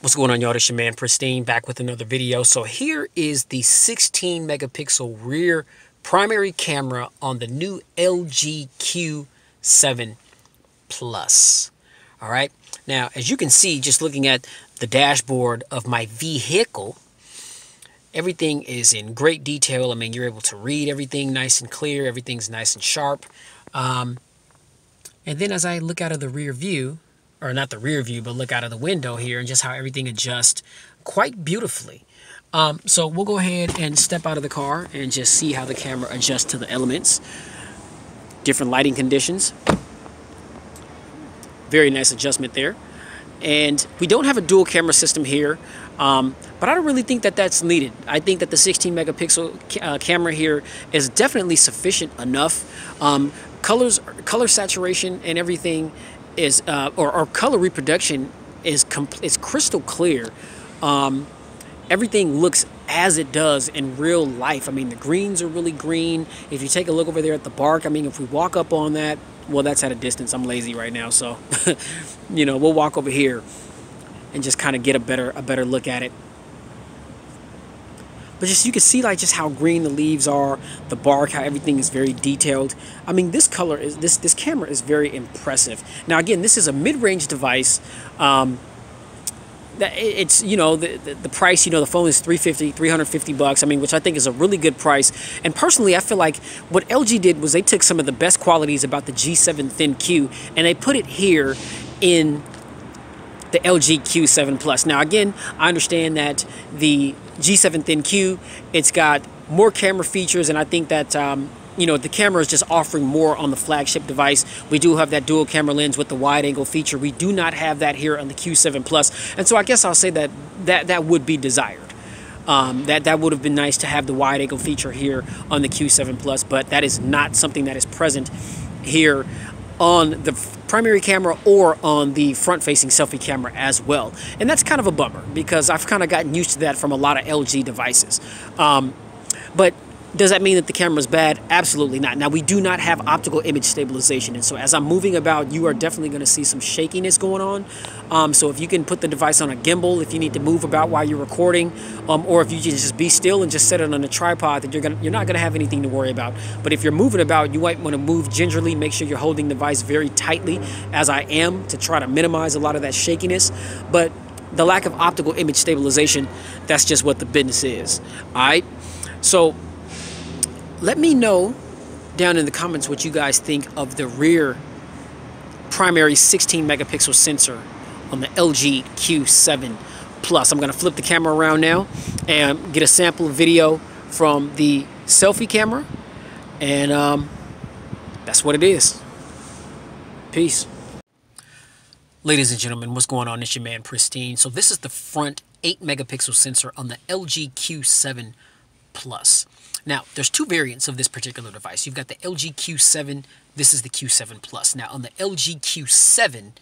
What's going on, y'all? It's your man Pristine back with another video. So here is the 16 megapixel rear primary camera on the new LG Q7 Plus. All right. Now, as you can see, just looking at the dashboard of my vehicle, everything is in great detail. I mean, you're able to read everything nice and clear. Everything's nice and sharp. And then as I look out of the rear view, or not the rear view, but look out of the window here and just how everything adjusts quite beautifully. So we'll go ahead and step out of the car and just see how the camera adjusts to the elements. Different lighting conditions. Very nice adjustment there. And we don't have a dual camera system here, but I don't really think that that's needed. I think that the 16 megapixel camera here is definitely sufficient enough. Color saturation and everything is, or color reproduction is crystal clear. Everything looks as it does in real life. I mean, the greens are really green. If you take a look over there at the bark, I mean, if we walk up on that, well, that's at a distance. I'm lazy right now, so you know, we'll walk over here and just kind of get a better look at it. But just you can see like just how green the leaves are, the bark, how everything is very detailed. I mean, this color is this camera is very impressive. Now again, this is a mid-range device. It's, you know, the price, you know, the phone is $350 I mean, which I think is a really good price. And personally, I feel like what LG did was they took some of the best qualities about the G7 Thin Q and they put it here in the LG Q7 Plus. Now again, I understand that the G7 Thin Q, it's got more camera features, and I think that you know, the camera is just offering more on the flagship device. We do have that dual camera lens with the wide angle feature. We do not have that here on the Q7 Plus, and so I guess I'll say that would be desired. That would have been nice to have the wide angle feature here on the Q7 Plus, but that is not something that is present here on the primary camera or on the front-facing selfie camera as well. And that's kind of a bummer because I've kind of gotten used to that from a lot of LG devices. But does that mean that the camera is bad? Absolutely not. Now, we do not have optical image stabilization, and so as I'm moving about, you are definitely going to see some shakiness going on. So if you can put the device on a gimbal, if you need to move about while you're recording, or if you can just be still and just set it on a tripod, then you're not going to have anything to worry about. But if you're moving about, you might want to move gingerly. Make sure you're holding the device very tightly, as I am, to try to minimize a lot of that shakiness. But the lack of optical image stabilization, that's just what the business is. All right? So let me know down in the comments what you guys think of the rear primary 16 megapixel sensor on the LG Q7 Plus. I'm going to flip the camera around now and get a sample video from the selfie camera, and that's what it is. Peace. Ladies and gentlemen, what's going on? It's your man Pristine. So this is the front 8 megapixel sensor on the LG Q7 Plus. Now, there's two variants of this particular device. You've got the LG Q7, this is the Q7 Plus. Now, on the LG Q7,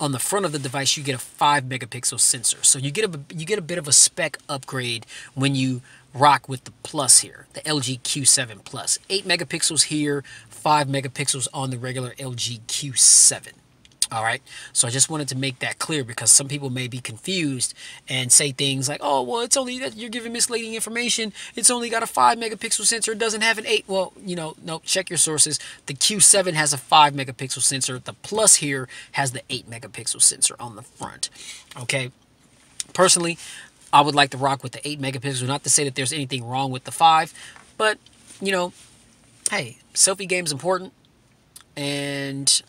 on the front of the device, you get a 5 megapixel sensor. So you get a bit of a spec upgrade when you rock with the Plus here, the LG Q7 Plus. 8 megapixels here, 5 megapixels on the regular LG Q7. All right, so I just wanted to make that clear because some people may be confused and say things like, oh, well, it's only that you're giving misleading information. It's only got a 5 megapixel sensor. It doesn't have an 8. Well, you know, no, check your sources. The Q7 has a 5 megapixel sensor. The Plus here has the 8 megapixel sensor on the front. Okay, personally, I would like to rock with the 8 megapixel. Not to say that there's anything wrong with the 5, but, you know, hey, selfie game is important. And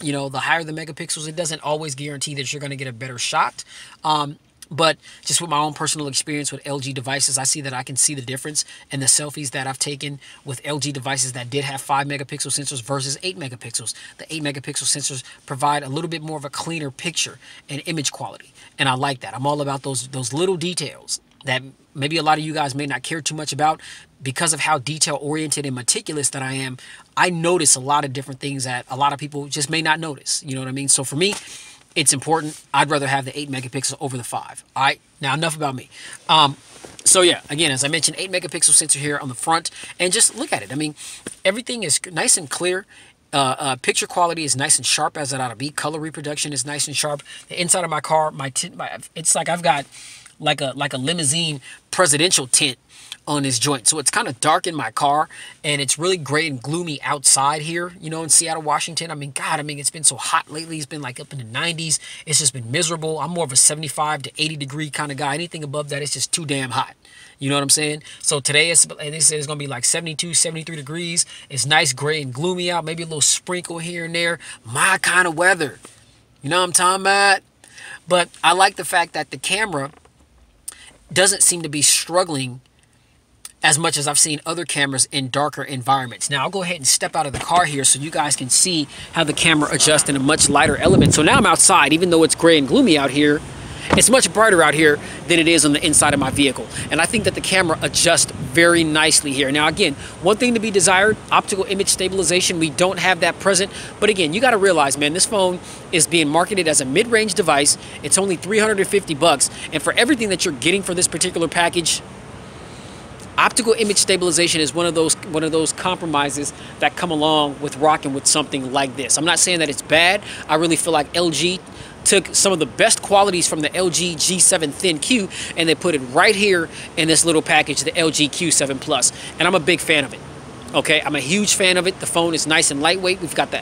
you know, the higher the megapixels, it doesn't always guarantee that you're going to get a better shot. But just with my own personal experience with LG devices, I see that I can see the difference in the selfies that I've taken with LG devices that did have 5 megapixel sensors versus 8 megapixels. The 8 megapixel sensors provide a little bit more of a cleaner picture and image quality. And I like that. I'm all about those little details that maybe a lot of you guys may not care too much about. Because of how detail-oriented and meticulous that I am, I notice a lot of different things that a lot of people just may not notice. You know what I mean? So for me, it's important. I'd rather have the 8 megapixel over the 5. All right? Now, enough about me. So yeah, again, as I mentioned, 8 megapixel sensor here on the front. And just look at it. I mean, everything is nice and clear. Picture quality is nice and sharp as it ought to be. Color reproduction is nice and sharp. The inside of my car, it's like I've got like a limousine presidential tint on this joint. So it's kind of dark in my car, and it's really gray and gloomy outside here, you know, in Seattle, Washington. I mean, God, I mean, it's been so hot lately. It's been like up in the 90s. It's just been miserable. I'm more of a 75 to 80 degree kind of guy. Anything above that, it's just too damn hot. You know what I'm saying? So today it's going to be like 72, 73 degrees. It's nice, gray and gloomy out. Maybe a little sprinkle here and there. My kind of weather. You know what I'm talking about? But I like the fact that the camera doesn't seem to be struggling as much as I've seen other cameras in darker environments. Now I'll go ahead and step out of the car here so you guys can see how the camera adjusts in a much lighter element. So now I'm outside, even though it's gray and gloomy out here, it's much brighter out here than it is on the inside of my vehicle. And I think that the camera adjusts very nicely here. Now again, one thing to be desired, optical image stabilization. We don't have that present. But again, you got to realize, man, this phone is being marketed as a mid-range device. It's only $350. And for everything that you're getting for this particular package, optical image stabilization is one of those compromises that come along with rocking with something like this. I'm not saying that it's bad. I really feel like LG took some of the best qualities from the LG G7 Thin Q and they put it right here in this little package, the LG Q7 Plus. And I'm a big fan of it. Okay, I'm a huge fan of it. The phone is nice and lightweight. We've got the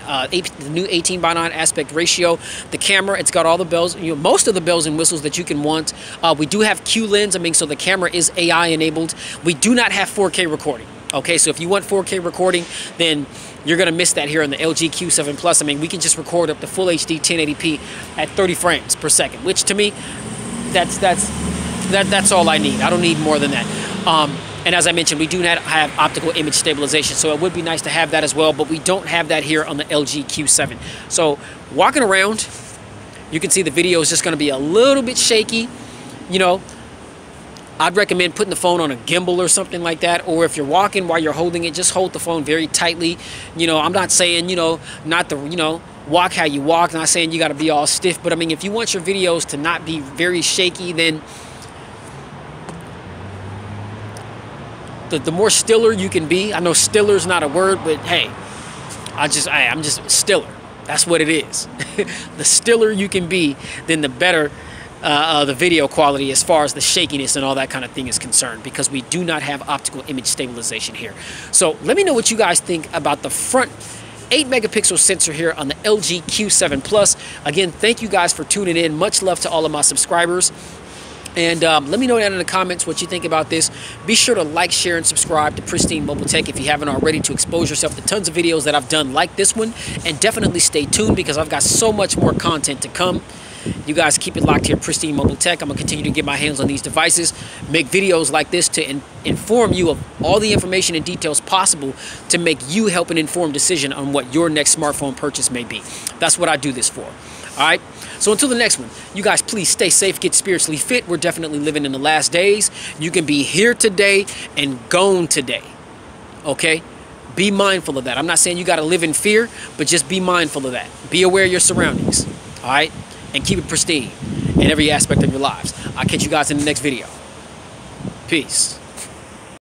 new 18:9 aspect ratio. The camera, it's got all the bells, you know, most of the bells and whistles that you can want. We do have Q lens. I mean, so the camera is AI enabled. We do not have 4K recording. Okay, so if you want 4K recording, then you're gonna miss that here on the LG Q7 Plus. I mean, we can just record up to full HD 1080p at 30 frames per second, which to me, that's all I need. I don't need more than that. And as I mentioned, we do not have optical image stabilization, so it would be nice to have that as well, but we don't have that here on the LG Q7. So walking around, you can see the video is just gonna be a little bit shaky. You know, I'd recommend putting the phone on a gimbal or something like that, or if you're walking while you're holding it, just hold the phone very tightly. You know, I'm not saying, you know, not to, you know, walk how you walk, not saying you gotta be all stiff, but I mean, if you want your videos to not be very shaky, then the more stiller you can be. I know stiller is not a word, but hey, I'm just stiller. That's what it is. The stiller you can be, then the better the video quality as far as the shakiness and all that kind of thing is concerned, because we do not have optical image stabilization here. So let me know what you guys think about the front 8 megapixel sensor here on the LG Q7 Plus. Again, thank you guys for tuning in. Much love to all of my subscribers. And let me know down in the comments what you think about this. Be sure to like, share, and subscribe to Pristine Mobile Tech if you haven't already, to expose yourself to tons of videos that I've done like this one. And definitely stay tuned, because I've got so much more content to come. You guys keep it locked here, Pristine Mobile Tech. I'm going to continue to get my hands on these devices, make videos like this to inform you of all the information and details possible to make you help an informed decision on what your next smartphone purchase may be. That's what I do this for. All right? So until the next one, you guys please stay safe, get spiritually fit. We're definitely living in the last days. You can be here today and gone today. Okay? Be mindful of that. I'm not saying you got to live in fear, but just be mindful of that. Be aware of your surroundings. All right? And keep it pristine in every aspect of your lives. I'll catch you guys in the next video. Peace.